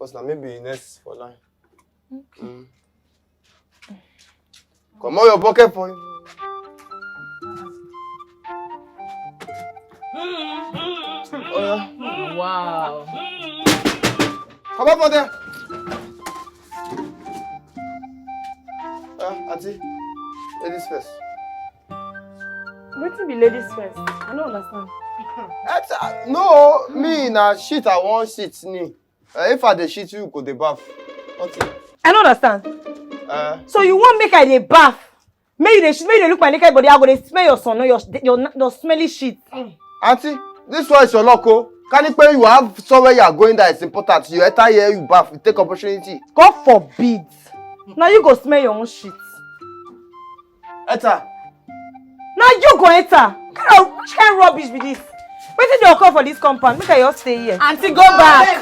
Because now maybe next for line. Okay. Come on, your pocket for him. Oh, yeah. Wow. Come up for there. Auntie, ladies first. What to be ladies first? I don't understand. No, me na shit I want shit ni. If I dey shit you go dey bath. What? I don't understand. So you want make I dey bath? Make you dey look my naked body. I go dey smell your son, your smelly shit. Auntie, this one is your luck, oh. Can you pay you have somewhere you are going that is important? You enter here, you bath, you take opportunity. God forbid. Now you go smell your own shit. Enter. Now you go enter. Which kind of rubbish be this? Wait till they occur for this compound. Make I just stay here. Auntie, go back.